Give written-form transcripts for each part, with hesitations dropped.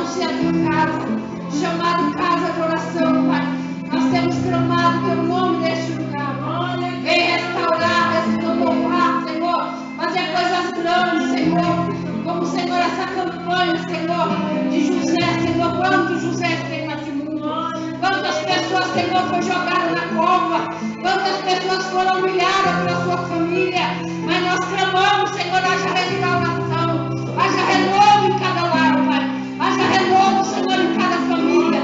ser a tua casa, chamado casa de oração, Pai. Nós temos clamado o teu nome neste lugar. Vem restaurar, renovar, Senhor, fazer coisas grandes, Senhor. Como, Senhor, essa campanha, Senhor, de José, Senhor, quantos José tem nesse mundo? Quantas pessoas, Senhor, foi jogada na cova? Quantas pessoas foram humilhadas pela sua família? Mas nós clamamos, Senhor, haja restauração, haja renovo em cada lar, Pai. Haja renovo, Senhor, em cada família.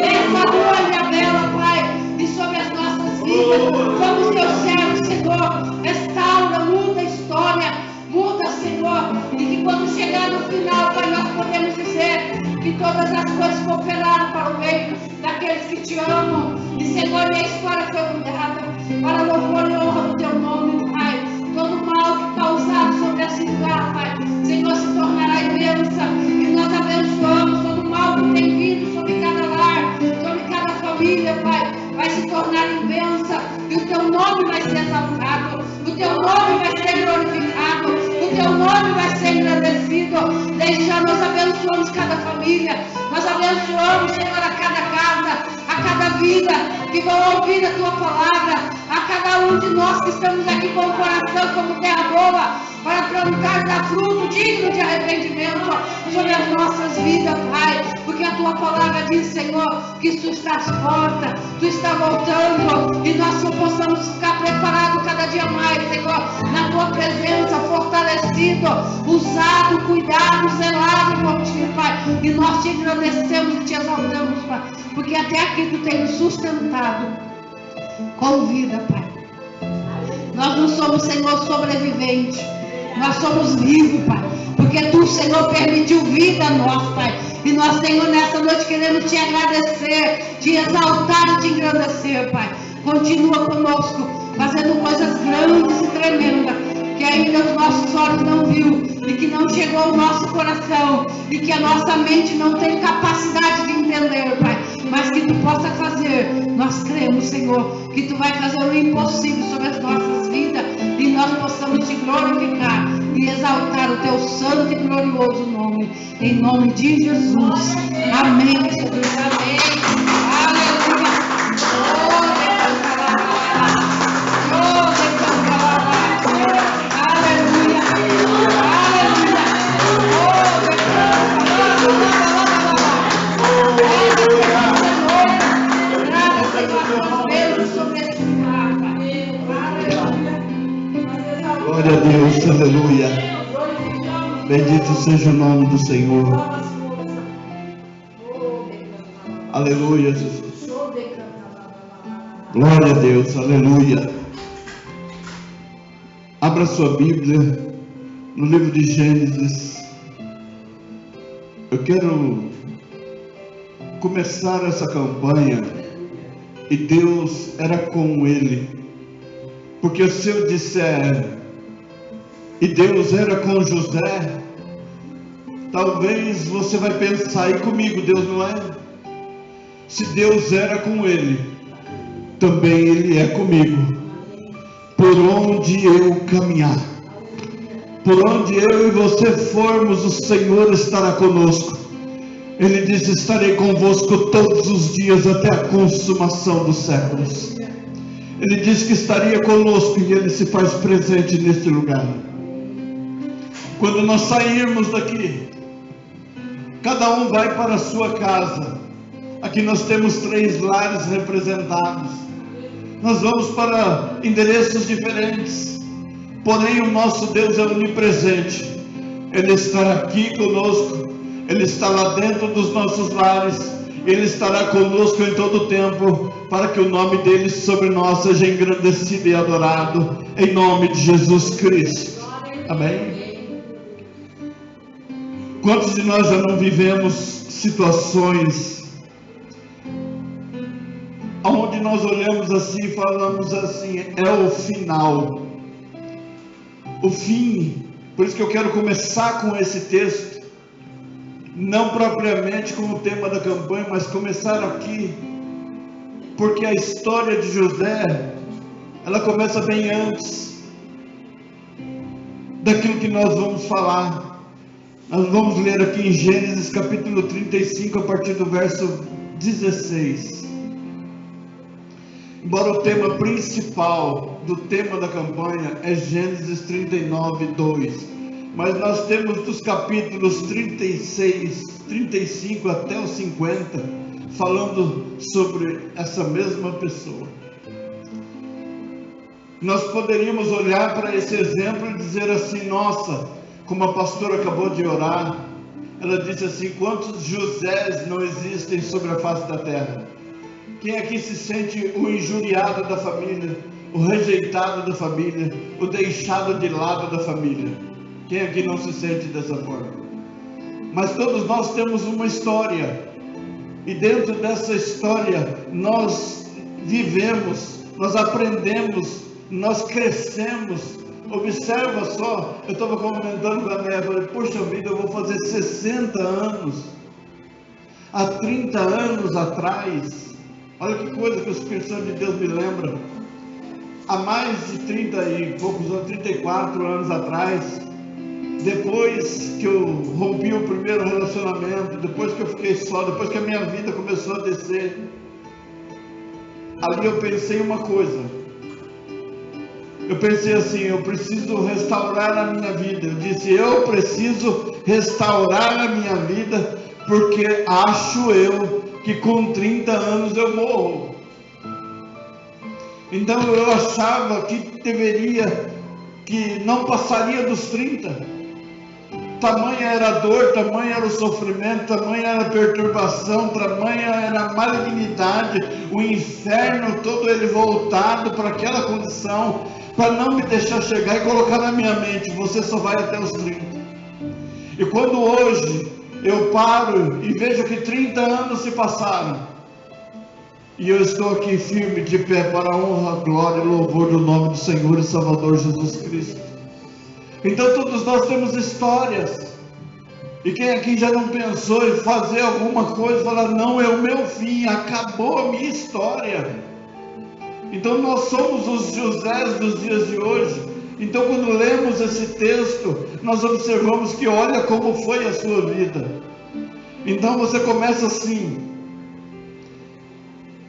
Essa lua bela, Pai, e sobre as nossas vidas. Somos teus servos, Senhor. Restaura, muda a história, muda, Senhor. E que quando chegar no final, Pai, nós podemos dizer que todas as coisas cooperaram para o bem daqueles que te amam. E, Senhor, minha história foi mudada para louvor e honra do teu nome, Pai. Todo mal que causado sobre esse lugar, Pai, Senhor, se tornará em bênção. E nós abençoamos todo mal que tem vindo sobre cada lar, sobre cada família, Pai, vai se tornar em bênção. E o teu nome vai ser exaltado, o teu nome vai ser glorificado, o teu nome vai ser engrandecido. Desde já nós abençoamos cada família, nós abençoamos, Senhor, a cada casa, a cada vida que vão ouvir a tua palavra, a cada um de nós que estamos aqui com o coração como terra boa, para plantar dar fruto digno de arrependimento sobre as nossas vidas, Pai, porque a tua palavra diz, Senhor, que tu estás porta, tu está voltando, e nós só possamos ficar preparados cada dia mais, Senhor, na tua presença, fortalecido, usado, cuidado, zelado por ti, Pai, e nós te agradecemos e te exaltamos, Pai, porque até aqui tu tens nos sustentado com vida, Pai. Nós não somos, Senhor, sobreviventes, nós somos vivos, Pai, porque tu, Senhor, permitiu vida a nós, Pai. E nós, Senhor, nessa noite queremos te agradecer, te exaltar e te engrandecer, Pai. Continua conosco, fazendo coisas grandes e tremendas, que ainda os nossos olhos não viu, e que não chegou ao nosso coração, e que a nossa mente não tem capacidade de entender, Pai, mas que tu possa fazer. Nós cremos, Senhor, que tu vai fazer o impossível sobre as nossas vidas, e nós possamos te glorificar e exaltar o teu santo e glorioso nome, em nome de Jesus. Amém, Jesus. Amém. Aleluia. Glória a Deus, aleluia. Bendito seja o nome do Senhor. Aleluia, Jesus. Glória a Deus, aleluia. Abra sua Bíblia no livro de Gênesis. Eu quero começar essa campanha, e Deus era com ele, porque se eu disser e Deus era com José, talvez você vai pensar, e comigo Deus não é? Se Deus era com ele, também ele é comigo. Por onde eu caminhar, por onde eu e você formos, o Senhor estará conosco. Ele diz: estarei convosco todos os dias até a consumação dos séculos. Ele diz que estaria conosco, e ele se faz presente neste lugar. Quando nós sairmos daqui, cada um vai para a sua casa. Aqui nós temos 3 lares representados. Nós vamos para endereços diferentes, porém o nosso Deus é onipresente. Ele está aqui conosco, Ele está lá dentro dos nossos lares, Ele estará conosco em todo o tempo, para que o nome dele sobre nós seja engrandecido e adorado, em nome de Jesus Cristo. Amém? Quantos de nós já não vivemos situações onde nós olhamos assim e falamos assim: é o final, o fim? Por isso que eu quero começar com esse texto, não propriamente como tema da campanha, mas começar aqui, porque a história de José, ela começa bem antes daquilo que nós vamos falar. Nós vamos ler aqui em Gênesis capítulo 35, a partir do verso 16. Embora o tema principal do tema da campanha é Gênesis 39, 2, mas nós temos dos capítulos 36, 35 até os 50, falando sobre essa mesma pessoa. Nós poderíamos olhar para esse exemplo e dizer assim: nossa, como a pastora acabou de orar, ela disse assim: quantos Josés não existem sobre a face da terra? Quem aqui se sente o injuriado da família, o rejeitado da família, o deixado de lado da família? Quem aqui não se sente dessa forma? Mas todos nós temos uma história, e dentro dessa história nós vivemos, nós aprendemos, nós crescemos. Observa só, eu estava comentando com a Néia, falei: poxa vida, eu vou fazer 60 anos. Há 30 anos atrás, olha que coisa que o Espírito Santo de Deus me lembra. Há mais de 30 e poucos anos, 34 anos atrás, depois que eu rompi o primeiro relacionamento, depois que eu fiquei só, depois que a minha vida começou a descer, ali eu pensei uma coisa. Eu pensei assim: eu preciso restaurar a minha vida. Eu disse: eu preciso restaurar a minha vida, porque acho eu que com 30 anos eu morro. Então eu achava que não passaria dos 30. Tamanha era a dor, tamanha era o sofrimento, tamanha era a perturbação, tamanha era a malignidade, o inferno todo ele voltado para aquela condição, para não me deixar chegar e colocar na minha mente: você só vai até os 30. E quando hoje eu paro e vejo que 30 anos se passaram, e eu estou aqui firme, de pé, para a honra, glória e louvor do nome do Senhor e Salvador Jesus Cristo. Então todos nós temos histórias, e quem aqui já não pensou em fazer alguma coisa, falar: não, é o meu fim, acabou a minha história. Então nós somos os Josés dos dias de hoje. Então quando lemos esse texto, nós observamos que olha como foi a sua vida. Então você começa assim,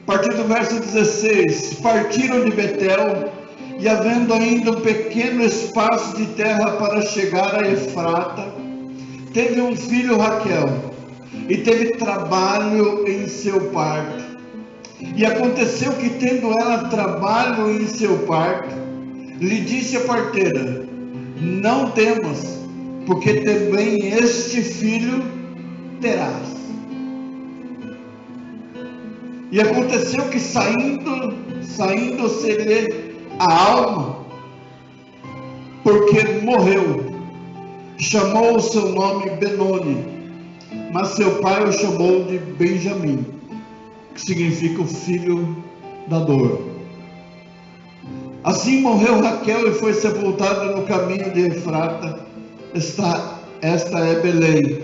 a partir do verso 16: partiram de Betel, e havendo ainda um pequeno espaço de terra para chegar a Efrata, teve um filho Raquel, e teve trabalho em seu parto. E aconteceu que, tendo ela trabalho em seu parto, lhe disse a parteira: não temas, porque também este filho terás. E aconteceu que, saindo-se-lhe a alma, porque morreu, chamou o seu nome Benoni, mas seu pai o chamou de Benjamim, que significa o filho da dor. Assim morreu Raquel e foi sepultada no caminho de Efrata. Esta é Belém.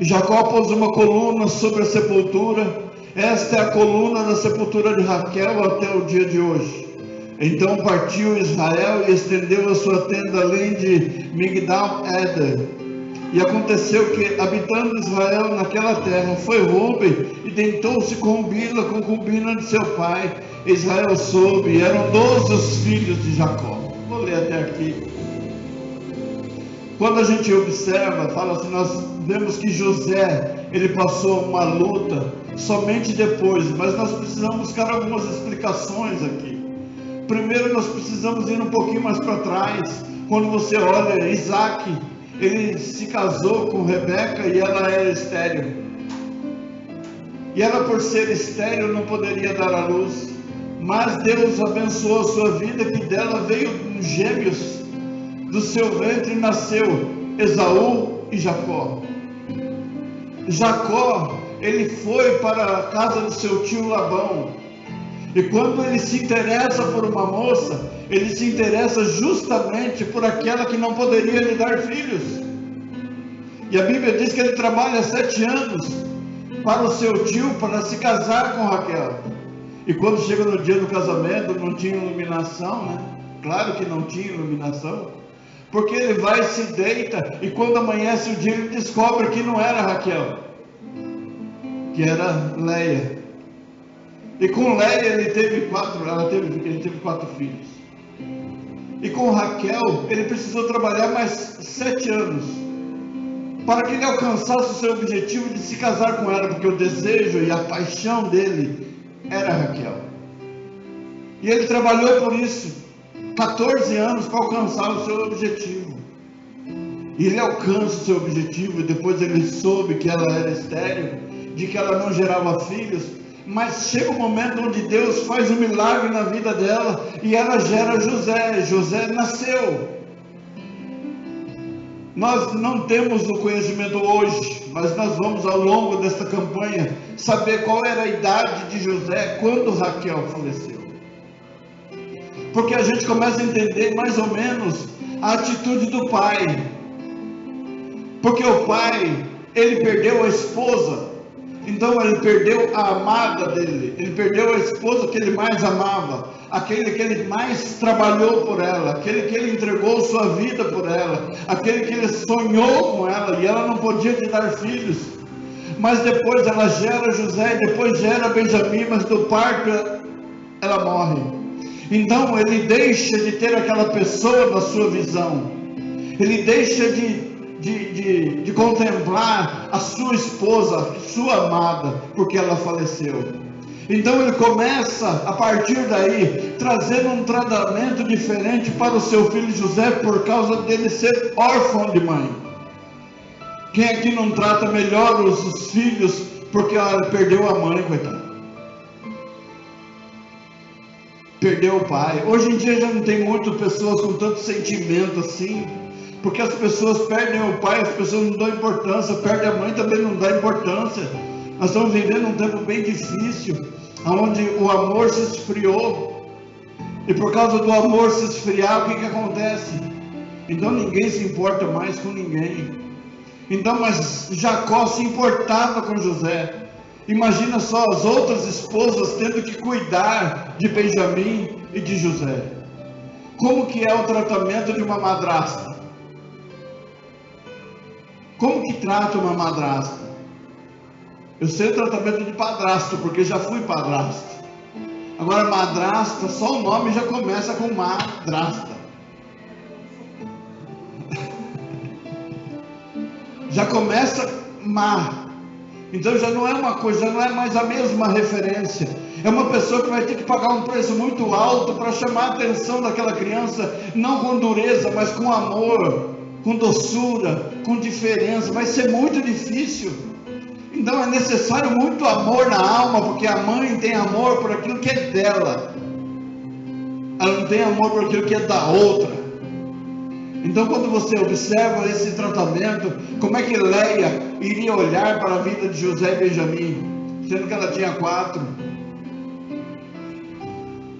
E Jacó pôs uma coluna sobre a sepultura. Esta é a coluna da sepultura de Raquel até o dia de hoje. Então partiu Israel e estendeu a sua tenda além de Migdal-Eder. E aconteceu que, habitando Israel naquela terra, foi Rúben e dentou-se com Bila, concubina de seu pai. Israel soube, e eram 12 os filhos de Jacó. Vou ler até aqui. Quando a gente observa, fala assim, nós vemos que José, ele passou uma luta somente depois, mas nós precisamos buscar algumas explicações aqui. Primeiro nós precisamos ir um pouquinho mais para trás. Quando você olha Isaac, ele se casou com Rebeca e ela era estéril. E ela, por ser estéril, não poderia dar à luz. Mas Deus abençoou a sua vida, que dela veio gêmeos. Do seu ventre nasceu Esaú e Jacó. Jacó, ele foi para a casa do seu tio Labão. E quando ele se interessa por uma moça, ele se interessa justamente por aquela que não poderia lhe dar filhos. E a Bíblia diz que ele trabalha 7 anos para o seu tio, para se casar com Raquel. E quando chega no dia do casamento, não tinha iluminação, né? Claro que não tinha iluminação. Porque ele vai, se deita, e quando amanhece o dia ele descobre que não era Raquel, que era Leia. E com Leia ele teve 4 filhos. E com Raquel ele precisou trabalhar mais 7 anos para que ele alcançasse o seu objetivo de se casar com ela, porque o desejo e a paixão dele era Raquel. E ele trabalhou por isso 14 anos para alcançar o seu objetivo. E ele alcança o seu objetivo, e depois ele soube que ela era estéril, de que ela não gerava filhos. Mas chega um momento onde Deus faz um milagre na vida dela, e ela gera José. José nasceu. Nós não temos o conhecimento hoje, mas nós vamos ao longo desta campanha saber qual era a idade de José quando Raquel faleceu. Porque a gente começa a entender mais ou menos a atitude do pai. Porque o pai, ele perdeu a esposa, então ele perdeu a amada dele, ele perdeu a esposa que ele mais amava, aquele que ele mais trabalhou por ela, aquele que ele entregou sua vida por ela, aquele que ele sonhou com ela, e ela não podia lhe dar filhos. Mas depois ela gera José, e depois gera Benjamim, mas do parto ela morre. Então ele deixa de ter aquela pessoa na sua visão, ele deixa de contemplar a sua esposa, sua amada, porque ela faleceu. Então ele começa a partir daí trazendo um tratamento diferente para o seu filho José, por causa dele ser órfão de mãe. Quem aqui não trata melhor os filhos porque perdeu a mãe, coitado? Perdeu o pai. Hoje em dia já não tem muitas pessoas com tanto sentimento assim, porque as pessoas perdem o pai, as pessoas não dão importância, perdem a mãe, também não dá importância. Nós estamos vivendo um tempo bem difícil, onde o amor se esfriou, e por causa do amor se esfriar, o que acontece? Então ninguém se importa mais com ninguém. Então, mas Jacó se importava com José. Imagina só as outras esposas tendo que cuidar de Benjamim e de José. Como que é o tratamento de uma madrasta? Como que trata uma madrasta? Eu sei o tratamento de padrasto, porque já fui padrasto. Agora madrasta, só o nome já começa com madrasta. Já começa má. Então já não é uma coisa, já não é mais a mesma referência. É uma pessoa que vai ter que pagar um preço muito alto para chamar a atenção daquela criança, não com dureza, mas com amor, com doçura, com diferença. Vai ser muito difícil. Então é necessário muito amor na alma, porque a mãe tem amor por aquilo que é dela, ela não tem amor por aquilo que é da outra. Então quando você observa esse tratamento, como é que Leia iria olhar para a vida de José e Benjamim, sendo que ela tinha 4?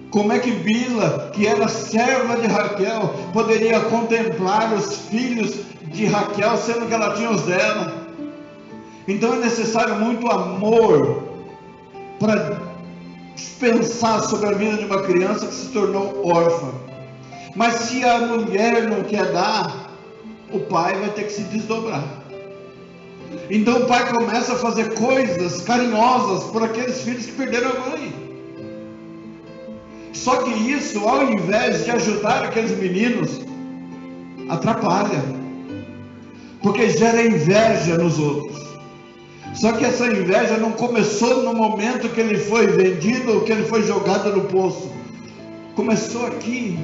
Como é que Bila, que era serva de Raquel, poderia contemplar os filhos de Raquel, sendo que ela tinha os dela? Então é necessário muito amor para pensar sobre a vida de uma criança que se tornou órfã. Mas se a mulher não quer dar, o pai vai ter que se desdobrar. Então o pai começa a fazer coisas carinhosas por aqueles filhos que perderam a mãe. Só que isso, ao invés de ajudar aqueles meninos, atrapalha, porque gera inveja nos outros. Só que essa inveja não começou no momento que ele foi vendido ou que ele foi jogado no poço. Começou aqui.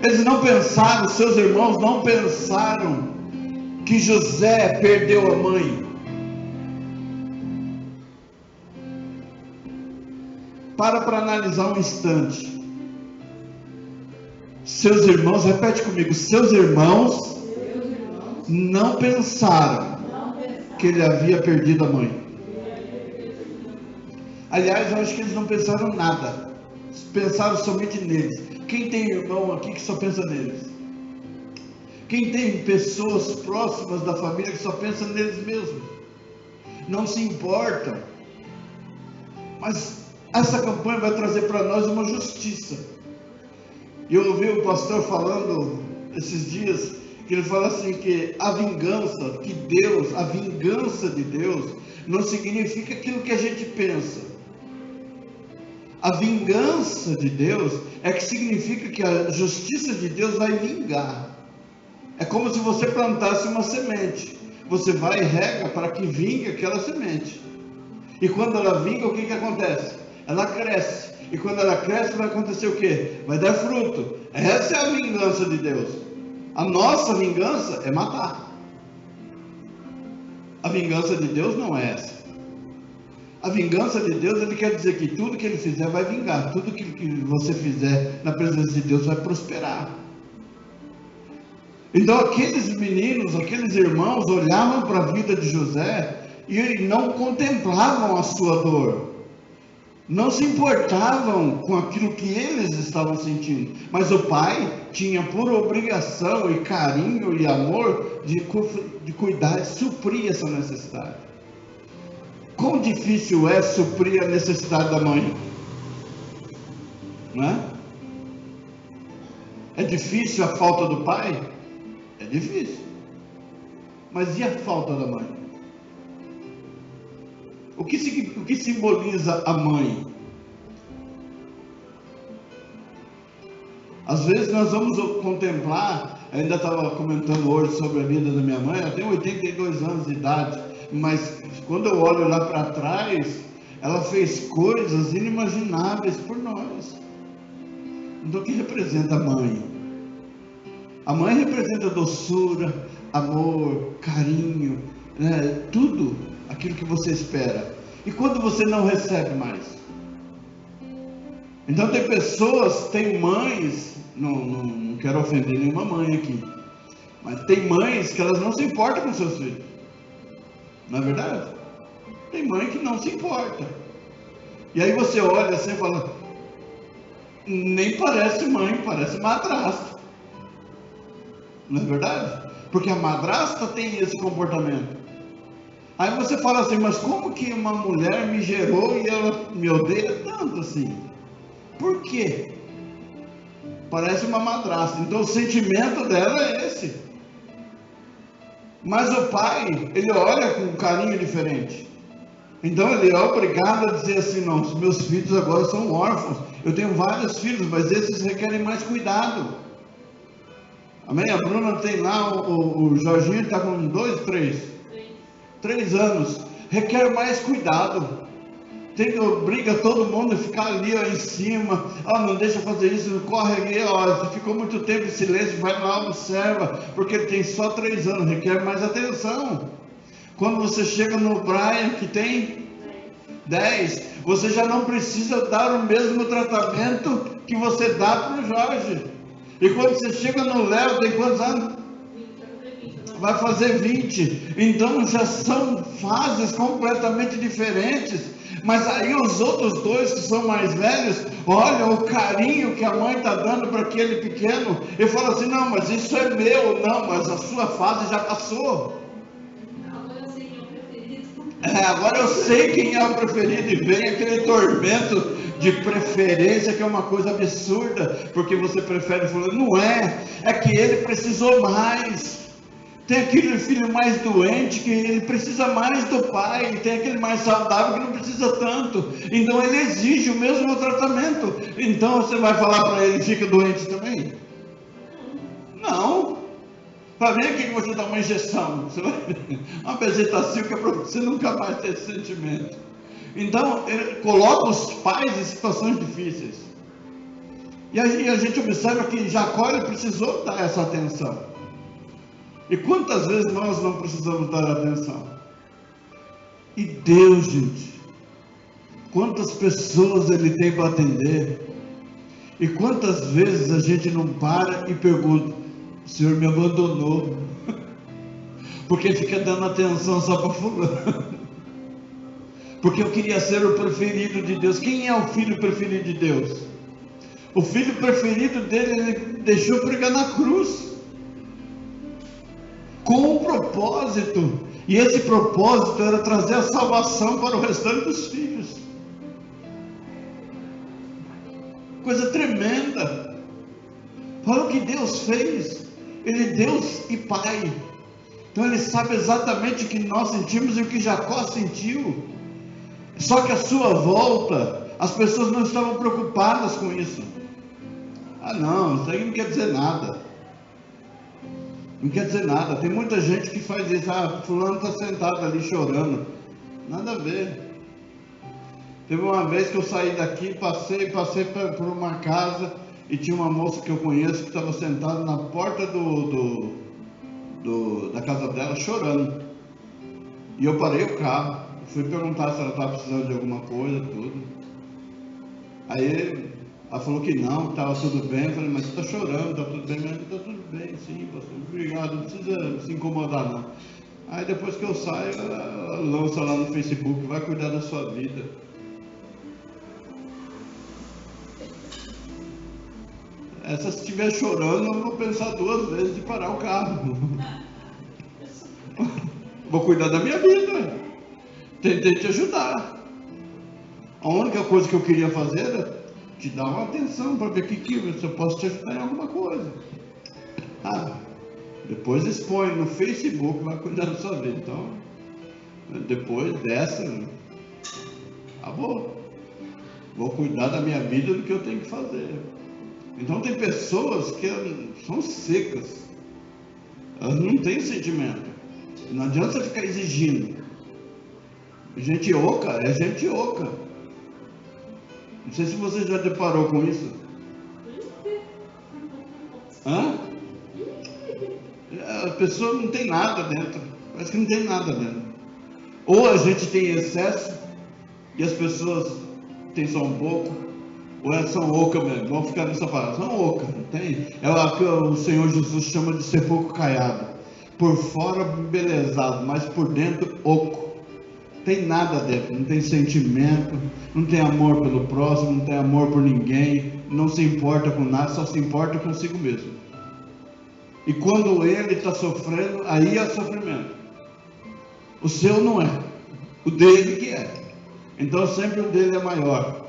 Eles não pensaram, seus irmãos não pensaram que José perdeu a mãe. Para analisar um instante. Seus irmãos, repete comigo, seus irmãos não pensaram que ele havia perdido a mãe. Aliás, eu acho que eles não pensaram nada, pensaram somente neles. Quem tem irmão aqui que só pensa neles? Quem tem pessoas próximas da família que só pensa neles mesmos? Não se importam. Mas essa campanha vai trazer para nós uma justiça. E eu ouvi o pastor falando esses dias, que ele fala assim que a vingança de Deus não significa aquilo que a gente pensa. A vingança de Deus é que significa que a justiça de Deus vai vingar. É como se você plantasse uma semente. Você vai e rega para que vingue aquela semente. E quando ela vinga, o que acontece? Ela cresce. E quando ela cresce, vai acontecer o quê? Vai dar fruto. Essa é a vingança de Deus. A nossa vingança é matar. A vingança de Deus não é essa. A vingança de Deus, ele quer dizer que tudo que ele fizer vai vingar. Tudo que você fizer na presença de Deus vai prosperar. Então aqueles meninos, aqueles irmãos olhavam para a vida de José e não contemplavam a sua dor. Não se importavam com aquilo que eles estavam sentindo. Mas o pai tinha por obrigação e carinho e amor de cuidar, de suprir essa necessidade. Quão difícil é suprir a necessidade da mãe? Não é? É difícil a falta do pai? É difícil. Mas e a falta da mãe? O que simboliza a mãe? Às vezes nós vamos contemplar, ainda estava comentando hoje sobre a vida da minha mãe, ela tem 82 anos de idade, mas quando eu olho lá para trás, ela fez coisas inimagináveis por nós. Então o que representa a mãe? A mãe representa doçura, amor, carinho, né? Tudo aquilo que você espera. E quando você não recebe mais? Então tem pessoas, tem mães, não quero ofender nenhuma mãe aqui, mas tem mães que elas não se importam com seus filhos. Não é verdade? Tem mãe que não se importa. E aí você olha assim e fala, nem parece mãe, parece madrasta. Não é verdade? Porque a madrasta tem esse comportamento. Aí você fala assim, mas como que uma mulher me gerou e ela me odeia tanto assim? Por quê? Parece uma madrasta. Então o sentimento dela é esse. Mas o pai, ele olha com um carinho diferente. Então ele é obrigado a dizer assim, não, os meus filhos agora são órfãos. Eu tenho vários filhos, mas esses requerem mais cuidado. Amém? A Bruna tem lá, o Jorginho está com 3 anos. Requer mais cuidado. Obriga todo mundo a ficar ali em cima. Não deixa fazer isso, não corre ali. Se ficou muito tempo em silêncio, vai lá, observa. Porque ele tem só 3 anos, requer mais atenção. Quando você chega no Brian, que tem 10, você já não precisa dar o mesmo tratamento que você dá para o Jorge. E quando você chega no Léo, tem quantos anos? Vai fazer 20. Então já são fases completamente diferentes. Mas aí os outros 2 que são mais velhos, olha o carinho que a mãe está dando para aquele pequeno. E fala assim, não, mas isso é meu. Não, mas a sua fase já passou. Agora eu sei quem é o preferido. E vem aquele tormento de preferência, que é uma coisa absurda, porque você prefere fulano. Não é que ele precisou mais. Tem aquele filho mais doente que ele precisa mais do pai, e tem aquele mais saudável que não precisa tanto. Então ele exige o mesmo tratamento. Então você vai falar para ele, fica doente também? Não. Para ver aqui que você dá uma injeção, você vai uma bezetacil que é para você nunca mais ter esse sentimento. Então ele coloca os pais em situações difíceis. E aí a gente observa que Jacó ele precisou dar essa atenção. E quantas vezes nós não precisamos dar atenção? E Deus, gente, quantas pessoas Ele tem para atender? E quantas vezes a gente não para e pergunta, o Senhor me abandonou? Porque fica dando atenção só para fulano. Porque eu queria ser o preferido de Deus. Quem é o filho preferido de Deus? O filho preferido dele, ele deixou pregar na cruz. Com um propósito, e esse propósito era trazer a salvação para o restante dos filhos. Coisa tremenda. Olha o que Deus fez. Ele é Deus e Pai. Então Ele sabe exatamente o que nós sentimos e o que Jacó sentiu. Só que à sua volta, as pessoas não estavam preocupadas com isso. Ah não, isso aí não quer dizer nada. Não quer dizer nada. Tem muita gente que faz isso. Ah, fulano está sentado ali chorando. Nada a ver. Teve uma vez que eu saí daqui, passei por uma casa e tinha uma moça que eu conheço que estava sentada na porta da casa dela chorando. E eu parei o carro, fui perguntar se ela estava precisando de alguma coisa, tudo. Aí ela falou que não, que estava tudo bem. Eu falei, mas você está chorando, está tudo bem? Mas está tudo bem, sim, pastor, obrigado, não precisa se incomodar não. Aí depois que eu saio, ela lança lá no Facebook, vai cuidar da sua vida. Se estiver chorando, eu vou pensar 2 vezes de parar o carro. Vou cuidar da minha vida. Tentei te ajudar. A única coisa que eu queria fazer era te dar uma atenção para ver se eu posso te ajudar em alguma coisa. Depois expõe no Facebook, vai cuidar da sua vida. Então, depois dessa, acabou. Vou cuidar da minha vida, do que eu tenho que fazer. Então tem pessoas que são secas, elas não têm sentimento. Não adianta você ficar exigindo. Gente oca é gente oca. Não sei se você já deparou com isso. A pessoa não tem nada dentro. Parece que não tem nada dentro. Ou a gente tem excesso e as pessoas têm só um pouco. Ou elas são oca mesmo, vamos ficar nessa palavra, são oca, não tem? É o que o Senhor Jesus chama de sepulcro caiado. Por fora embelezado, mas por dentro oco. Tem nada dentro, não tem sentimento, não tem amor pelo próximo, não tem amor por ninguém, não se importa com nada, só se importa consigo mesmo. E quando ele está sofrendo, aí é sofrimento. O seu não é, o dele que é. Então sempre o dele é maior.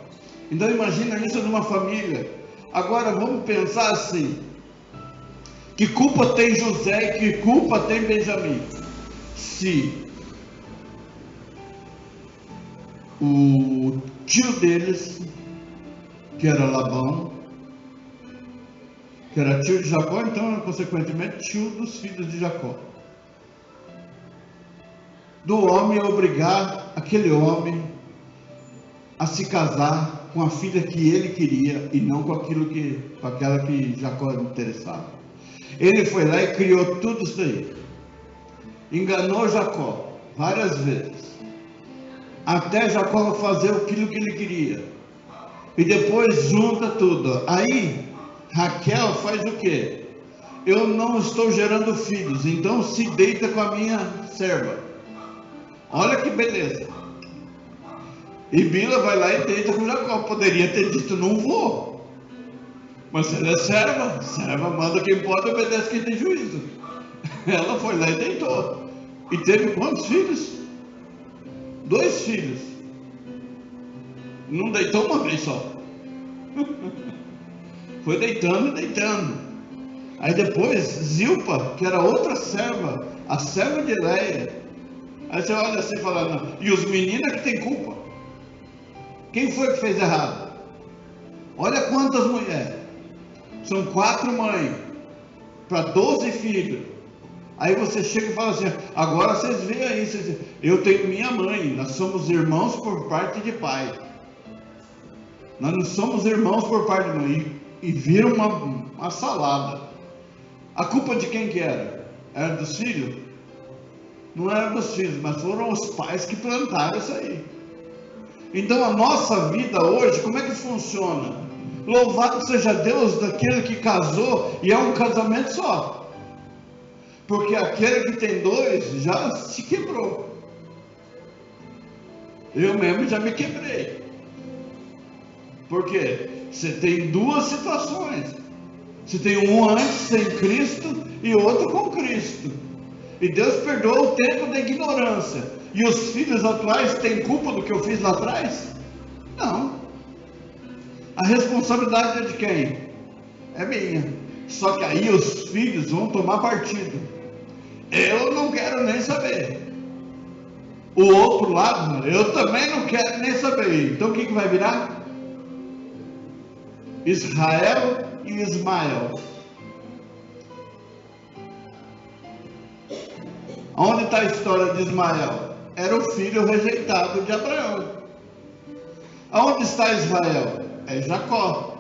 Então imagina isso numa família. Agora vamos pensar assim: que culpa tem José e que culpa tem Benjamim? Se o tio deles, que era Labão, que era tio de Jacó, então consequentemente tio dos filhos de Jacó, do homem obrigar aquele homem a se casar com a filha que ele queria e não com aquela que Jacó interessava. Ele foi lá e criou tudo isso aí. Enganou Jacó várias vezes, até Jacó fazer aquilo que ele queria. E depois junta tudo. Aí Raquel faz o quê? Eu não estou gerando filhos, então se deita com a minha serva. Olha que beleza. E Bila vai lá e deita com Jacó. Poderia ter dito, não vou. Mas ela é serva. Serva manda quem pode, obedece quem tem juízo. Ela foi lá e deitou. E teve quantos filhos? 2 filhos. Não deitou uma vez só. Foi deitando e deitando. Aí depois Zilpa, que era outra serva, a serva de Leia. Aí você olha assim e fala, não. E os meninos que tem culpa. Quem foi que fez errado? Olha quantas mulheres. São 4 mães para 12 filhos. Aí você chega e fala assim, agora vocês veem aí, eu tenho minha mãe, nós somos irmãos por parte de pai. Nós não somos irmãos por parte de mãe. E vira uma salada. A culpa de quem que era? Era dos filhos? Não era dos filhos, mas foram os pais que plantaram isso aí. Então a nossa vida hoje, como é que funciona? Louvado seja Deus daquele que casou e é um casamento só. Porque aquele que tem 2 já se quebrou. Eu mesmo já me quebrei. Por quê? Você tem 2 situações. Você tem um antes sem Cristo e outro com Cristo. E Deus perdoa o tempo da ignorância. E os filhos atuais têm culpa do que eu fiz lá atrás? Não. A responsabilidade é de quem? É minha. Só que aí os filhos vão tomar partido. Eu não quero nem saber. O outro lado, eu também não quero nem saber. Então o que vai virar? Israel e Ismael. Onde está a história de Ismael? Era o filho rejeitado de Abraão. Aonde está Israel? É Jacó.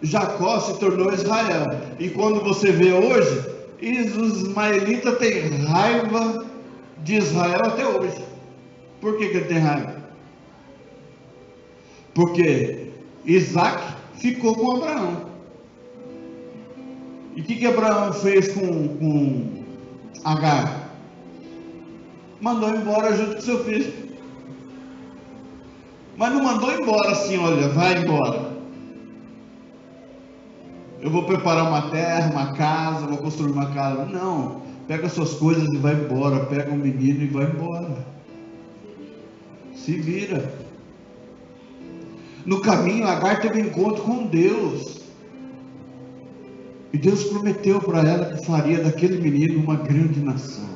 Jacó se tornou Israel. E quando você vê hoje, os ismaelitas têm raiva de Israel até hoje. Por que ele tem raiva? Porque Isaac ficou com Abraão. E o que Abraão fez com Agar? Mandou embora junto com seu filho. Mas não mandou embora assim, olha, vai embora. Eu vou preparar uma terra, uma casa, vou construir uma casa. Não, pega suas coisas e vai embora. Pega um menino e vai embora. Se vira. No caminho, Agar teve um encontro com Deus. E Deus prometeu para ela que faria daquele menino uma grande nação.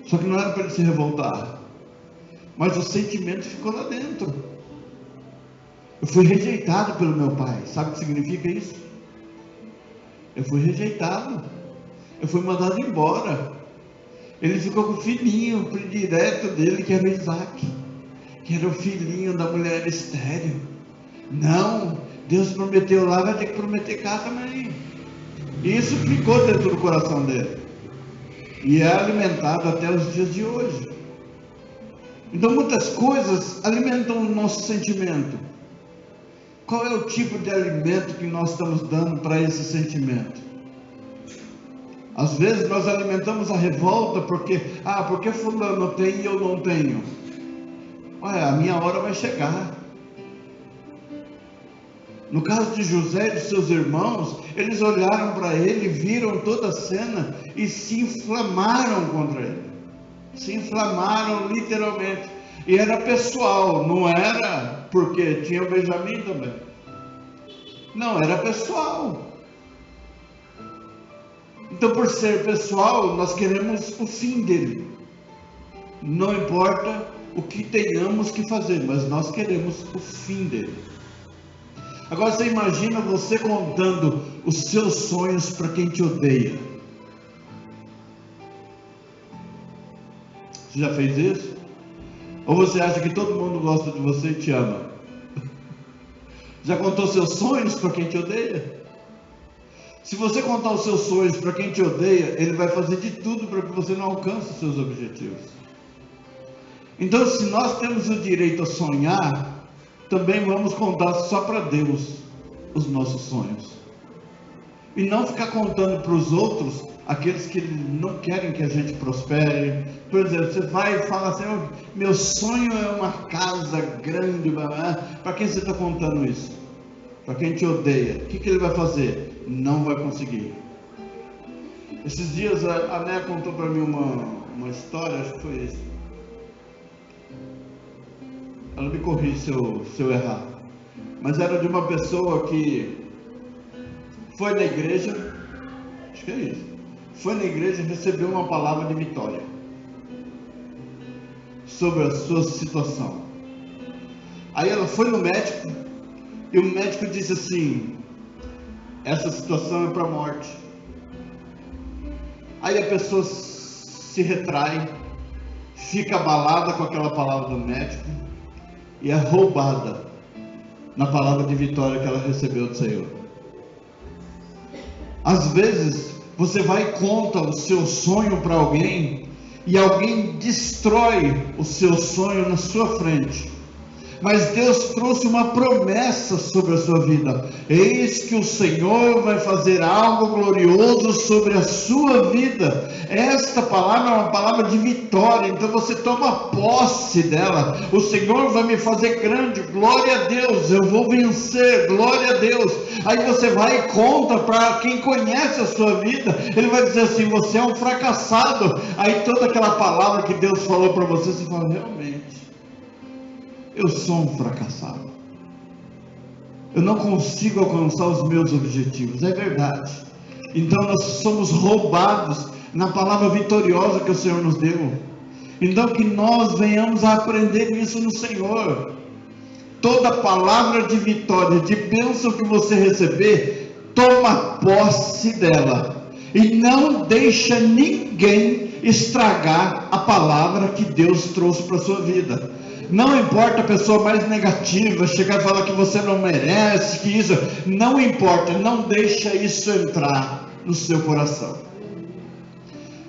Só que não era para ele se revoltar. Mas o sentimento ficou lá dentro. Eu fui rejeitado pelo meu pai. Sabe o que significa isso? Eu fui rejeitado. Eu fui mandado embora. Ele ficou com o filhinho predileto dele, que era o Isaac, que era o filhinho da mulher estéril. Não, Deus prometeu lá, vai ter que prometer cá também. E isso ficou dentro do coração dele. E é alimentado até os dias de hoje. Então muitas coisas alimentam o nosso sentimento. Qual é o tipo de alimento que nós estamos dando para esse sentimento? Às vezes nós alimentamos a revolta porque fulano tem e eu não tenho. Olha, a minha hora vai chegar. No caso de José e de seus irmãos, eles olharam para ele, viram toda a cena e se inflamaram contra ele. Se inflamaram literalmente. E era pessoal, não era porque tinha o Benjamim também. Não, era pessoal. Então, por ser pessoal, nós queremos o fim dele. Não importa o que tenhamos que fazer, mas nós queremos o fim dele. Agora você imagina você contando os seus sonhos para quem te odeia. Você já fez isso? Ou você acha que todo mundo gosta de você e te ama? Já contou seus sonhos para quem te odeia? Se você contar os seus sonhos para quem te odeia, ele vai fazer de tudo para que você não alcance os seus objetivos. Então, se nós temos o direito a sonhar, também vamos contar só para Deus os nossos sonhos. E não ficar contando para os outros aqueles que não querem que a gente prospere. Por exemplo, você vai e fala assim: meu sonho é uma casa grande. Para quem você está contando isso? Para quem te odeia. O que ele vai fazer? Não vai conseguir. Esses dias a Né contou para mim uma história, acho que foi isso. Ela me corrige se eu errar. Mas era de uma pessoa que foi na igreja, acho que é isso. Foi na igreja e recebeu uma palavra de vitória sobre a sua situação. Aí ela foi no médico e o médico disse assim: essa situação é para a morte. Aí a pessoa se retrai, fica abalada com aquela palavra do médico e é roubada na palavra de vitória que ela recebeu do Senhor. Às vezes você vai e conta o seu sonho para alguém e alguém destrói o seu sonho na sua frente. Mas Deus trouxe uma promessa sobre a sua vida: eis que o Senhor vai fazer algo glorioso sobre a sua vida. Esta palavra é uma palavra de vitória, então você toma posse dela. O Senhor vai me fazer grande, glória a Deus, eu vou vencer, glória a Deus. Aí você vai e conta para quem conhece a sua vida, ele vai dizer assim: você é um fracassado. Aí toda aquela palavra que Deus falou para você, você fala: realmente, eu sou um fracassado. eu não consigo alcançar os meus objetivos. É verdade. Então nós somos roubados na palavra vitoriosa que o Senhor nos deu. Então que nós venhamos a aprender isso no Senhor. Toda palavra de vitória, de bênção que você receber, toma posse dela. E não deixa ninguém estragar a palavra que Deus trouxe para a sua vida. Não importa a pessoa mais negativa chegar e falar que você não merece, que isso, não importa, não deixa isso entrar no seu coração.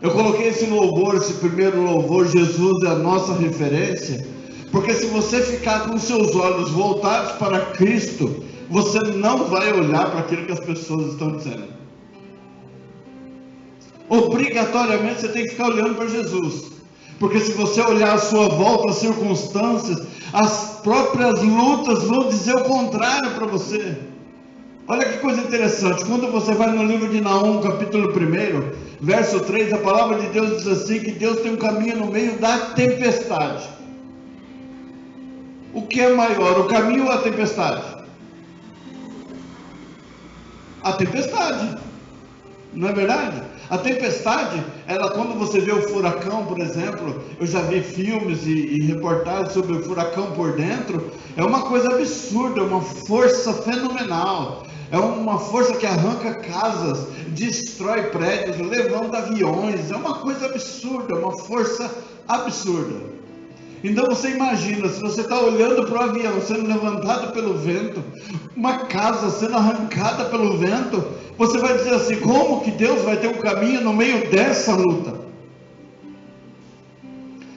Eu coloquei esse louvor, esse primeiro louvor, Jesus é a nossa referência, porque se você ficar com seus olhos voltados para Cristo, você não vai olhar para aquilo que as pessoas estão dizendo. Obrigatoriamente você tem que ficar olhando para Jesus. Porque se você olhar à sua volta, as circunstâncias, as próprias lutas vão dizer o contrário para você. Olha que coisa interessante, quando você vai no livro de Naum, capítulo 1, verso 3, a palavra de Deus diz assim, que Deus tem um caminho no meio da tempestade. O que é maior, o caminho ou a tempestade? A tempestade, não é verdade? A tempestade, ela, quando você vê o furacão, por exemplo, eu já vi filmes e reportagens sobre o furacão por dentro, é uma coisa absurda, é uma força fenomenal, é uma força que arranca casas, destrói prédios, levanta aviões, é uma coisa absurda, uma força absurda. Então você imagina, se você está olhando para o avião sendo levantado pelo vento, uma casa sendo arrancada pelo vento, você vai dizer assim, como que Deus vai ter um caminho no meio dessa luta?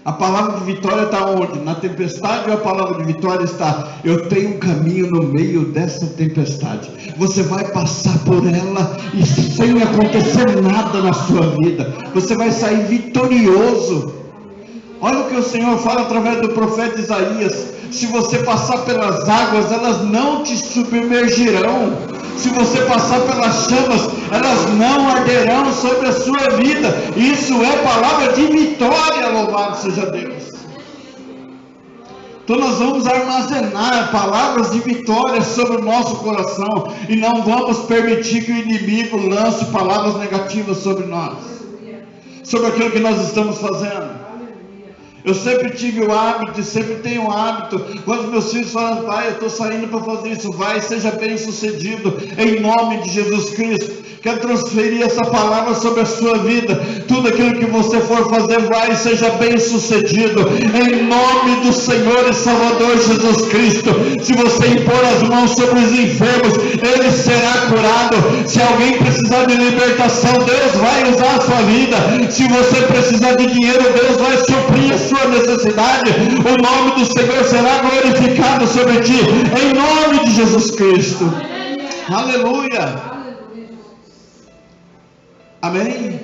A palavra de vitória está onde? Na tempestade, ou a palavra de vitória está, eu tenho um caminho no meio dessa tempestade. Você vai passar por ela e sem acontecer nada na sua vida, você vai sair vitorioso. Olha o que o Senhor fala através do profeta Isaías, se você passar pelas águas, elas não te submergirão, se você passar pelas chamas, elas não arderão sobre a sua vida. Isso é palavra de vitória, louvado seja Deus. Então nós vamos armazenar palavras de vitória sobre o nosso coração, e não vamos permitir que o inimigo lance palavras negativas sobre nós, sobre aquilo que nós estamos fazendo. Eu sempre tive o hábito, e sempre tenho o hábito, quando meus filhos falam, pai, eu estou saindo para fazer isso, vai, seja bem sucedido, em nome de Jesus Cristo. Quero transferir essa palavra sobre a sua vida, tudo aquilo que você for fazer, vai, seja bem sucedido, em nome do Senhor e Salvador Jesus Cristo. Se você impor as mãos sobre os enfermos, ele será curado. Se alguém precisar de libertação, Deus vai usar a sua vida. Se você precisar de dinheiro, Deus vai suprir a sua necessidade. O nome do Senhor será glorificado sobre ti, em nome de Jesus Cristo. Aleluia. Amém?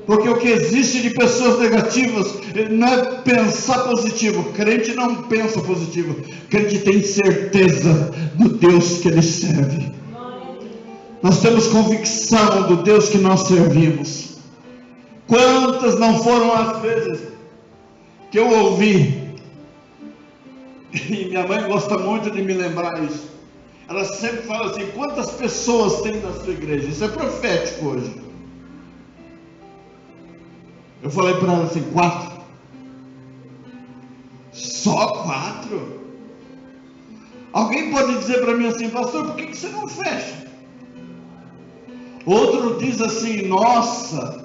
Porque o que existe de pessoas negativas não é pensar positivo. Crente não pensa positivo. Crente tem certeza do Deus que ele serve. Nós temos convicção do Deus que nós servimos. Quantas não foram as vezes que eu ouvi, e minha mãe gosta muito de me lembrar isso, ela sempre fala assim, quantas pessoas tem na sua igreja? Isso é profético hoje. Eu falei para ela assim, 4. Só 4? Alguém pode dizer para mim assim, pastor, por que você não fecha? Outro diz assim, nossa,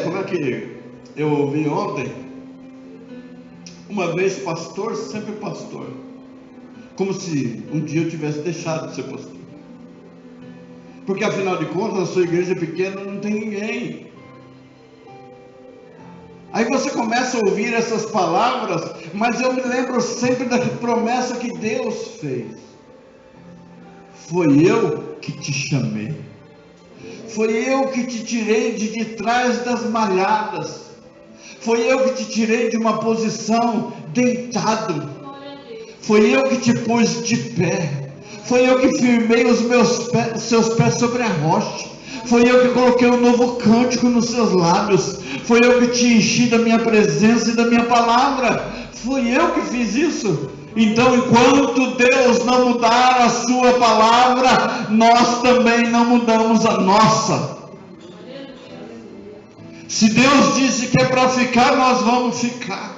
como é que eu ouvi ontem? Uma vez pastor, sempre pastor. Como se um dia eu tivesse deixado de ser pastor. Porque afinal de contas, a sua igreja é pequena, não tem ninguém. Aí você começa a ouvir essas palavras, mas eu me lembro sempre da promessa que Deus fez. Foi eu que te chamei. Foi eu que te tirei de trás das malhadas. Foi eu que te tirei de uma posição deitado. Foi eu que te pus de pé. Foi eu que firmei os seus pés sobre a rocha. Foi eu que coloquei um novo cântico nos seus lábios. Foi eu que te enchi da minha presença e da minha palavra. Foi eu que fiz isso. Então, enquanto Deus não mudar a sua palavra, nós também não mudamos a nossa. Se Deus disse que é para ficar, nós vamos ficar.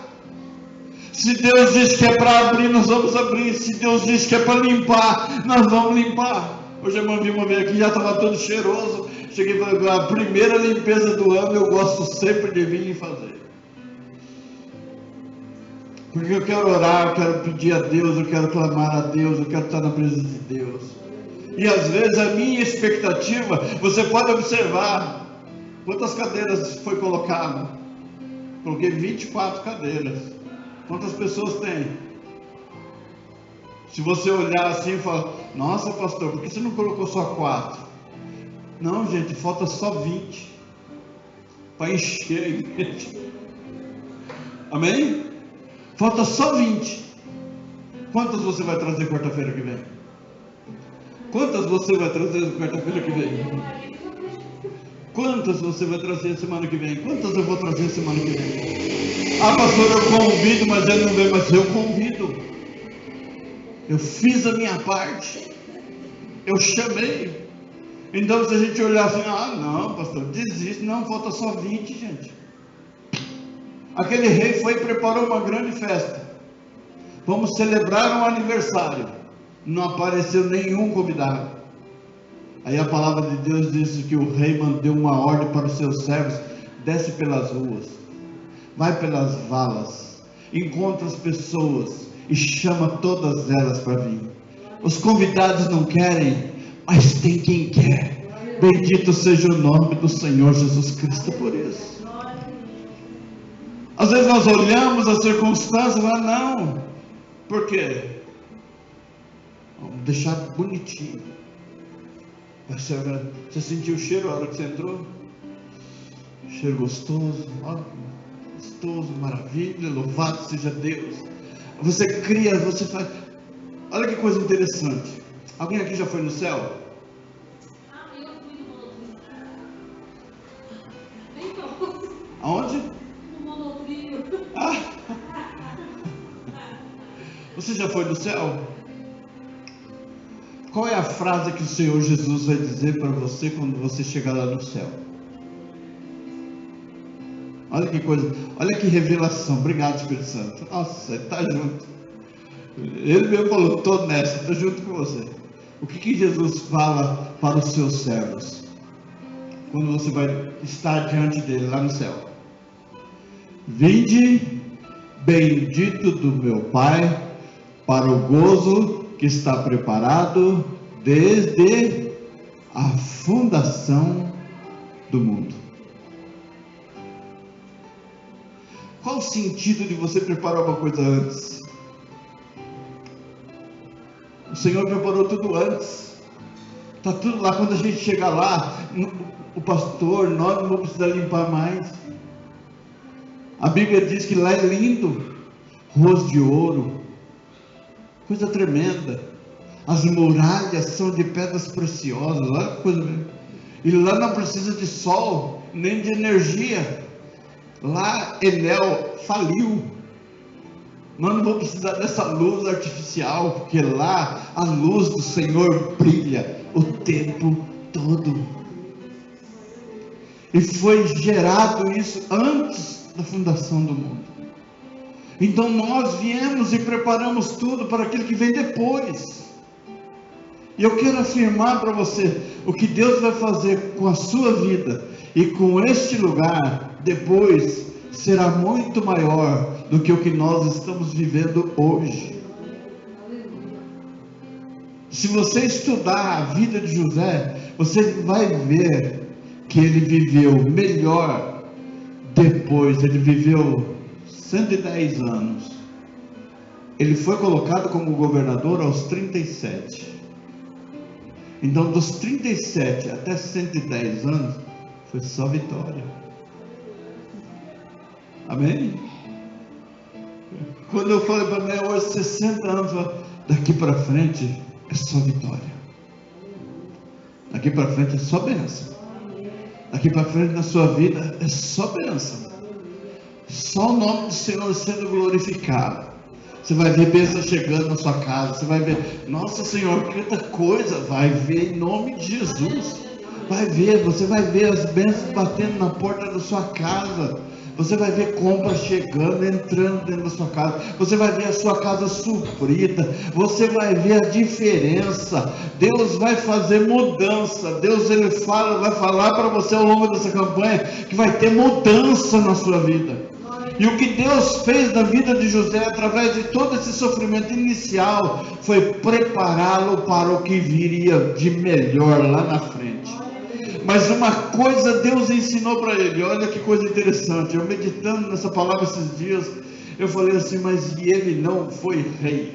Se Deus disse que é para abrir, nós vamos abrir. Se Deus disse que é para limpar, nós vamos limpar. Hoje a irmã Vilma veio aqui, já estava todo cheiroso. Cheguei e falei, a primeira limpeza do ano eu gosto sempre de vir e fazer. Porque eu quero orar, eu quero pedir a Deus, eu quero clamar a Deus, eu quero estar na presença de Deus. E às vezes a minha expectativa, você pode observar, quantas cadeiras foi colocado? Coloquei 24 cadeiras. Quantas pessoas tem? Se você olhar assim e falar, nossa pastor, por que você não colocou só 4? Não, gente, falta só 20 para encher a igreja. Amém? Falta só 20. Quantas você vai trazer quarta-feira que vem? Quantas você vai trazer quarta-feira que vem? Quantas você vai trazer semana que vem? Quantas eu vou trazer semana que vem? Ah, pastor, eu convido, mas ele não vem, mas eu convido. Eu fiz a minha parte. Eu chamei. Então, se a gente olhar assim, ah, não, pastor, desiste. Não, falta só 20, gente. Aquele rei foi e preparou uma grande festa. Vamos celebrar um aniversário. Não apareceu nenhum convidado. Aí a palavra de Deus disse que o rei mandou uma ordem para os seus servos: desce pelas ruas, vai pelas valas, encontra as pessoas e chama todas elas para vir. Os convidados não querem, mas tem quem quer. Bendito seja o nome do Senhor Jesus Cristo por isso. Às vezes nós olhamos as circunstâncias, mas não. Por quê? Vamos deixar bonitinho. Você sentiu o cheiro a hora que você entrou? Cheiro gostoso, ó, gostoso, maravilha, louvado seja Deus. Você cria, você faz. Olha que coisa interessante. Alguém aqui já foi no céu? Eu fui no monotrilho. Bem famoso. Aonde? No monotrilho. Você já foi no céu? Qual é a frase que o Senhor Jesus vai dizer para você quando você chegar lá no céu? Olha que coisa, olha que revelação. Obrigado, Espírito Santo. Nossa, ele está junto. Ele mesmo falou, estou nessa, estou junto com você. O que Jesus fala para os seus servos quando você vai estar diante dele lá no céu? Vinde, bendito do meu Pai, para o gozo que está preparado desde a fundação do mundo. Qual o sentido de você preparar uma coisa antes? O Senhor preparou tudo antes. Está tudo lá. Quando a gente chegar lá, o pastor, nós não vamos precisar limpar mais. A Bíblia diz que lá é lindo, ruas de ouro, coisa tremenda. As muralhas são de pedras preciosas. Olha que coisa mesmo. E lá não precisa de sol, nem de energia. Lá Enel faliu. Nós não vamos precisar dessa luz artificial, porque lá a luz do Senhor brilha o tempo todo. E foi gerado isso antes da fundação do mundo. Então nós viemos e preparamos tudo para aquilo que vem depois. E eu quero afirmar para você, o que Deus vai fazer com a sua vida e com este lugar depois será muito maior do que o que nós estamos vivendo hoje. Se você estudar a vida de José, você vai ver que ele viveu melhor depois. Ele viveu 110 anos. Ele foi colocado como governador aos 37. Então, dos 37 até 110 anos, foi só vitória. Amém? Quando eu falei para mim, hoje 60 anos, daqui para frente é só vitória. Daqui para frente é só bênção. Daqui para frente na sua vida é só bênção. Só o nome do Senhor sendo glorificado. Você vai ver bênção chegando na sua casa. Você vai ver, nossa Senhor, quanta coisa. Vai ver em nome de Jesus. Vai ver, você vai ver as bênçãos batendo na porta da sua casa. Você vai ver compras chegando, entrando dentro da sua casa. Você vai ver a sua casa suprida. Você vai ver a diferença. Deus vai fazer mudança. Deus vai falar para você ao longo dessa campanha que vai ter mudança na sua vida. E o que Deus fez na vida de José, através de todo esse sofrimento inicial, foi prepará-lo para o que viria de melhor lá na frente. Mas uma coisa Deus ensinou para ele, olha que coisa interessante. Eu meditando nessa palavra esses dias, eu falei assim, mas ele não foi rei.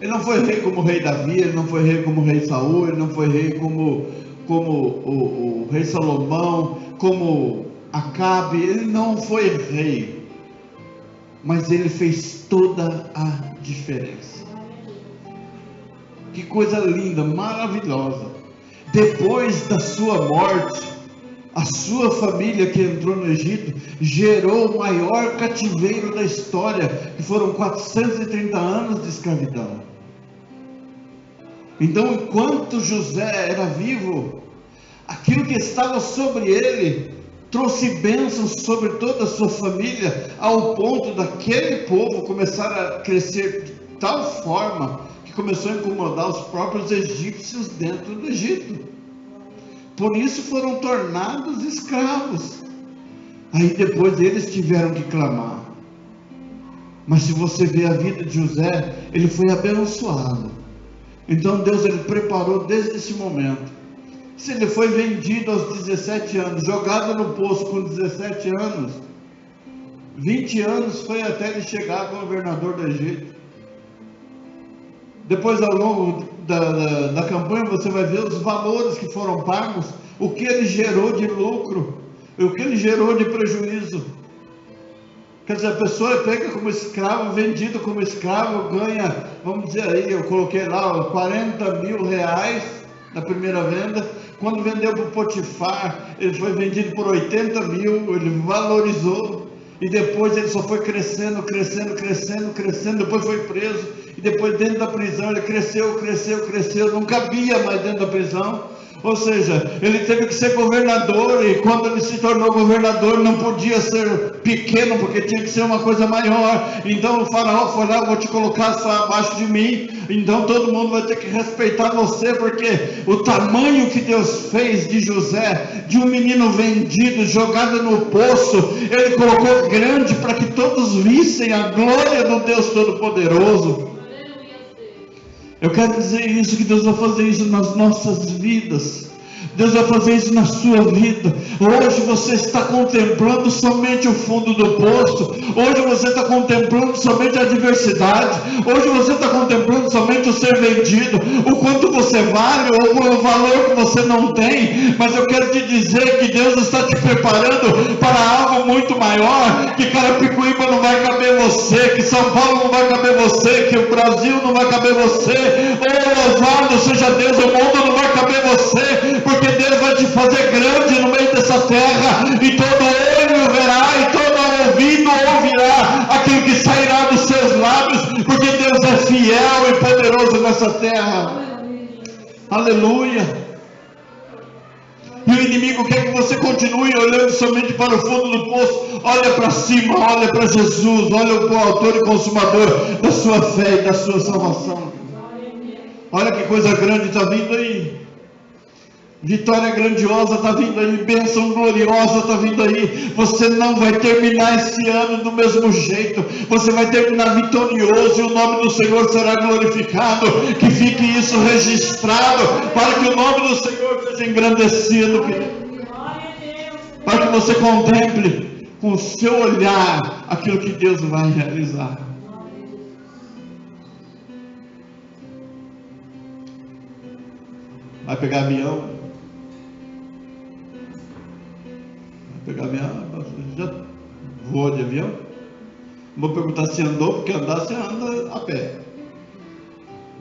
Ele não foi rei como o rei Davi, ele não foi rei como o rei Saul, ele não foi rei como o rei Salomão, como Acabe, ele não foi rei, mas ele fez toda a diferença. Que coisa linda, maravilhosa. Depois da sua morte, a sua família que entrou no Egito gerou o maior cativeiro da história, que foram 430 anos de escravidão. Então, enquanto José era vivo, aquilo que estava sobre ele trouxe bênçãos sobre toda a sua família, ao ponto daquele povo começar a crescer de tal forma que começou a incomodar os próprios egípcios dentro do Egito. Por isso foram tornados escravos. Aí depois eles tiveram que clamar. Mas se você ver a vida de José, ele foi abençoado. Então Deus ele preparou desde esse momento. Se ele foi vendido aos 17 anos, jogado no poço com 17 anos, 20 anos foi até ele chegar governador do Egito. Depois, ao longo da campanha, você vai ver os valores que foram pagos, o que ele gerou de lucro, o que ele gerou de prejuízo. Quer dizer, a pessoa é pega como escravo, vendido como escravo, ganha, vamos dizer aí, eu coloquei lá 40 mil reais na primeira venda. Quando vendeu para o Potifar, ele foi vendido por 80 mil, ele valorizou, e depois ele só foi crescendo, depois foi preso, e depois dentro da prisão ele cresceu, não cabia mais dentro da prisão. Ou seja, ele teve que ser governador, e quando ele se tornou governador, não podia ser pequeno, porque tinha que ser uma coisa maior. Então o faraó foi lá, vou te colocar só abaixo de mim, então todo mundo vai ter que respeitar você, porque o tamanho que Deus fez de José, de um menino vendido, jogado no poço, ele colocou grande para que todos vissem a glória do Deus Todo-Poderoso. Eu quero dizer isso, que Deus vai fazer isso nas nossas vidas. Deus vai fazer isso na sua vida. Hoje você está contemplando somente o fundo do poço. Hoje você está contemplando somente a adversidade. Hoje você está contemplando somente o ser vendido, o quanto você vale, ou o valor que você não tem. Mas eu quero te dizer que Deus está te preparando para algo muito maior. Que Carapicuíba não vai caber você, que São Paulo não vai caber você, que o Brasil não vai caber você. Louvado seja Deus, o mundo não vai caber você, porque Deus vai te fazer grande no meio dessa terra, e todo olho verá, e todo ouvido ouvirá aquilo que sairá dos seus lábios, porque Deus é fiel e poderoso nessa terra. Aleluia. E o inimigo quer que você continue olhando somente para o fundo do poço. Olha para cima, olha para Jesus, olha para o autor e consumador da sua fé e da sua salvação. Olha que coisa grande está vindo aí. Vitória grandiosa está vindo aí, bênção gloriosa está vindo aí. Você não vai terminar esse ano do mesmo jeito, você vai terminar vitorioso, e o nome do Senhor será glorificado. Que fique isso registrado, para que o nome do Senhor seja engrandecido, para que você contemple com o seu olhar aquilo que Deus vai realizar. Vai pegar avião? Pegar avião, já voou de avião? Não vou perguntar se andou, porque andar você anda a pé.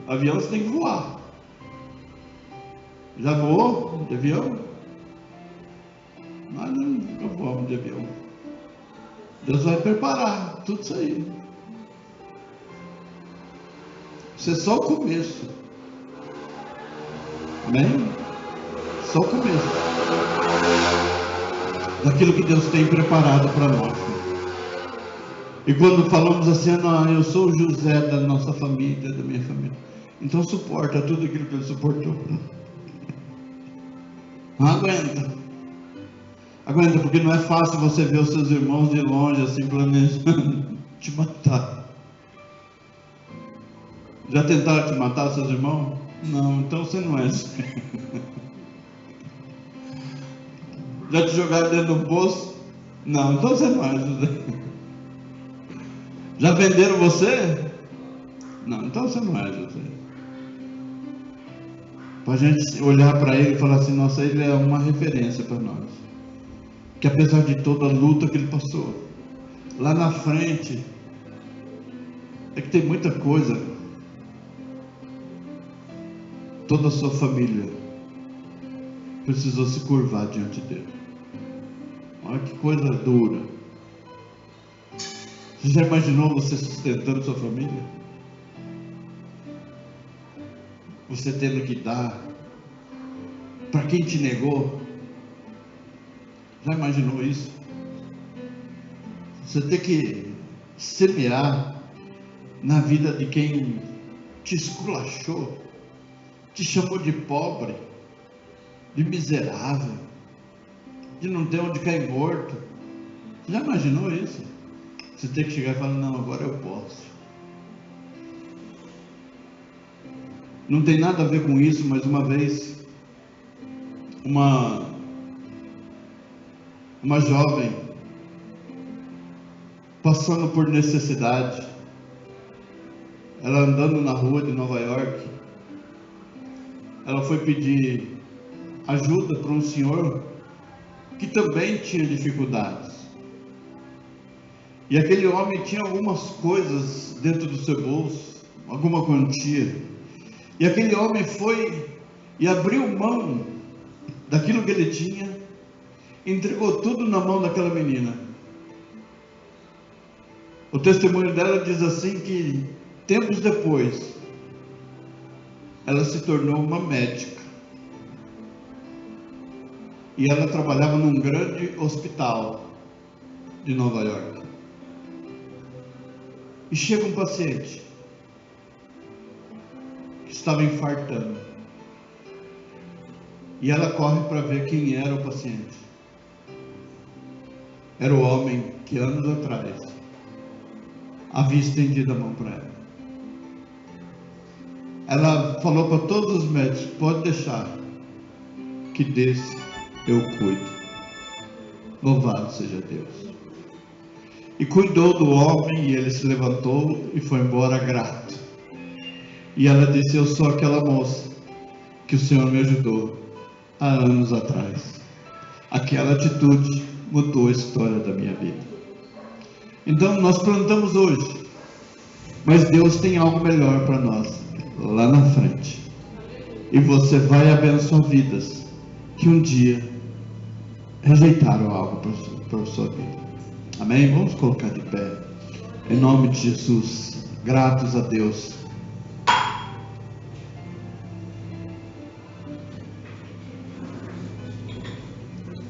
Avião você tem que voar. Já voou de avião? Nós nunca voamos de avião. Deus vai preparar tudo isso aí. Isso é só o começo. Amém? Só o começo daquilo que Deus tem preparado para nós. E quando falamos assim, não, eu sou o José da nossa família, da minha família, então suporta tudo aquilo que ele suportou. Não aguenta. Aguenta, porque não é fácil você ver os seus irmãos de longe assim planejando te matar. Já tentaram te matar, seus irmãos? Não, então você não é assim. Já te jogaram dentro do poço? Não, então você não é, José. Já venderam você? Não, então você não é, José. Para a gente olhar para ele e falar assim, nossa, ele é uma referência para nós. Que apesar de toda a luta que ele passou, lá na frente, é que tem muita coisa. Toda a sua família precisou se curvar diante dele. Olha que coisa dura. Você já imaginou você sustentando sua família? Você tendo que dar para quem te negou? Já imaginou isso? Você ter que semear na vida de quem te esculachou, te chamou de pobre, de miserável, de não ter onde cair morto. Já imaginou isso? Você tem que chegar e falar, não, agora eu posso. Não tem nada a ver com isso, mas uma vez, uma jovem, passando por necessidade, ela andando na rua de Nova York, ela foi pedir ajuda para um senhor que também tinha dificuldades. E aquele homem tinha algumas coisas dentro do seu bolso, alguma quantia. E aquele homem foi e abriu mão daquilo que ele tinha, entregou tudo na mão daquela menina. O testemunho dela diz assim que tempos depois ela se tornou uma médica e ela trabalhava num grande hospital de Nova York. E chega um paciente que estava infartando e ela corre para ver quem era o paciente. Era o homem que anos atrás havia estendido a mão para ela. Ela falou para todos os médicos, pode deixar, que desse eu cuido. Louvado seja Deus. E cuidou do homem, e ele se levantou e foi embora grato. E ela disse, eu sou aquela moça que o Senhor me ajudou há anos atrás. Aquela atitude mudou a história da minha vida. Então nós plantamos hoje, mas Deus tem algo melhor para nós lá na frente, e você vai abençoar vidas que um dia rejeitaram algo para a sua vida. Amém? Vamos colocar de pé em nome de Jesus, gratos a Deus.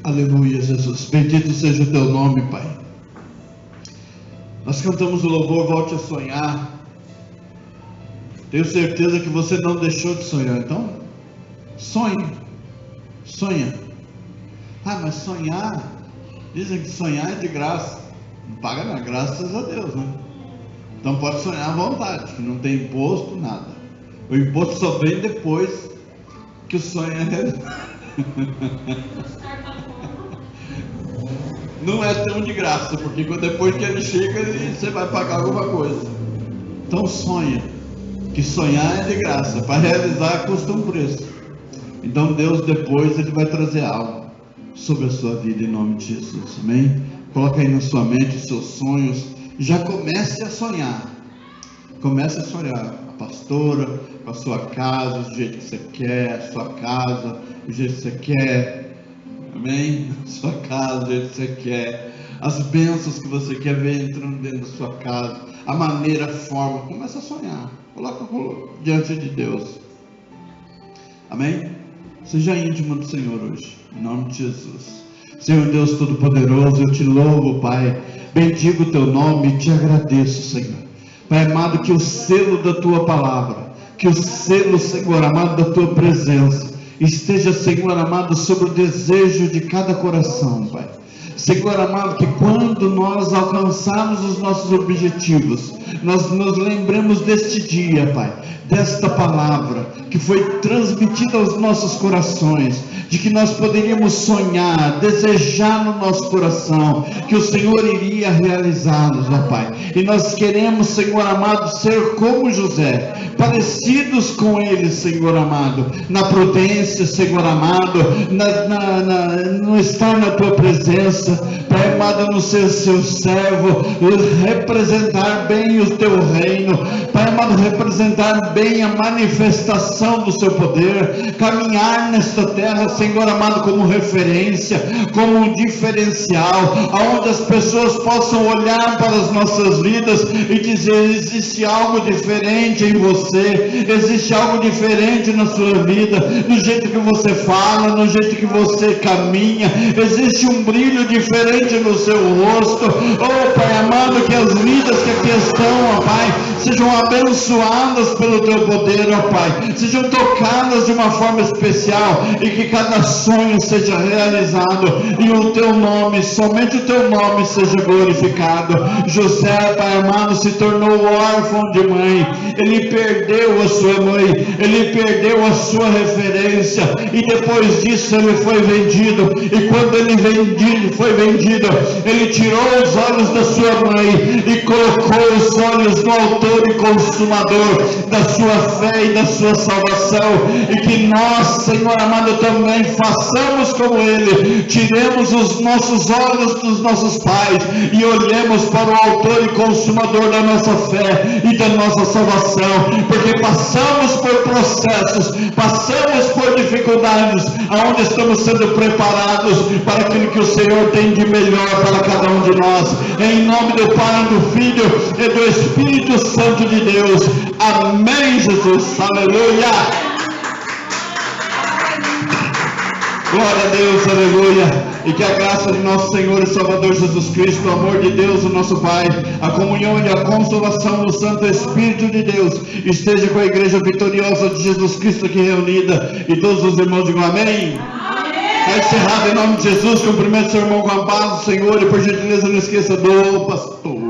Aleluia, Jesus, bendito seja o teu nome, Pai. Nós cantamos o louvor, volte a sonhar. Tenho certeza que você não deixou de sonhar, então sonhe, sonha. Ah, mas sonhar, dizem que sonhar é de graça, não paga nada, graças a Deus, né? Então pode sonhar à vontade, que não tem imposto, nada. O imposto só vem depois que o sonho é realizado. Não é tão de graça, porque depois que ele chega, você vai pagar alguma coisa. Então sonha, que sonhar é de graça, para realizar custa um preço. Então Deus depois ele vai trazer algo sobre a sua vida em nome de Jesus, amém? Coloca aí na sua mente os seus sonhos, já comece a sonhar. Comece a sonhar a pastora, com a sua casa, do jeito que você quer, a sua casa, do jeito que você quer, amém? Sua casa, do jeito que você quer, as bênçãos que você quer ver entrando dentro da sua casa, a maneira, a forma, comece a sonhar. Coloca diante de Deus. Amém? Seja íntimo do Senhor hoje, em nome de Jesus. Senhor Deus Todo-Poderoso, eu te louvo, Pai. Bendigo o teu nome e te agradeço, Senhor. Pai amado, que o selo da tua palavra, que o selo, Senhor amado, da tua presença esteja, Senhor amado, sobre o desejo de cada coração, Pai. Senhor amado, que quando nós alcançarmos os nossos objetivos, nós nos lembremos deste dia, Pai, desta palavra que foi transmitida aos nossos corações, de que nós poderíamos sonhar, desejar no nosso coração, que o Senhor iria realizá-los, ó Pai. E nós queremos, Senhor amado, ser como José, parecidos com ele, Senhor amado, na prudência, Senhor amado, no estar na tua presença, Pai amado, no ser seu servo, representar bem o teu reino, Pai amado, representar bem a manifestação do seu poder, caminhar nesta terra, Senhor amado, como referência, como um diferencial, aonde as pessoas possam olhar para as nossas vidas e dizer: existe algo diferente em você, existe algo diferente na sua vida, no jeito que você fala, no jeito que você caminha, existe um brilho diferente no seu rosto. Oh Pai amado, que as vidas que aqui estão, ó Pai, sejam abençoadas pelo teu poder, ó Pai, sejam tocadas de uma forma especial, e que cada sonho seja realizado, e o teu nome, somente o teu nome seja glorificado. José, Pai amado, se tornou órfão de mãe, ele perdeu a sua mãe, ele perdeu a sua referência, e depois disso ele foi vendido, e quando ele foi vendido, ele tirou os olhos da sua mãe e colocou os olhos no autor e consumador da sua fé e da sua salvação, e que nós, Senhor amado, também façamos como ele, tiremos os nossos olhos dos nossos pais e olhemos para o autor e consumador da nossa fé e da nossa salvação, porque passamos por processos, passamos por dificuldades, aonde estamos sendo preparados para aquilo que o Senhor tem de melhor para cada um de nós, em nome do Pai, do Filho e do Espírito Santo de Deus. Amém, Jesus, aleluia. Glória a Deus, aleluia. E que a graça de nosso Senhor e Salvador Jesus Cristo, o amor de Deus, o nosso Pai, a comunhão e a consolação do Santo Espírito de Deus esteja com a igreja vitoriosa de Jesus Cristo aqui reunida, e todos os irmãos digam amém. Está encerrado em nome de Jesus. Cumprimento seu irmão com a paz do Senhor, e por gentileza não esqueça do pastor.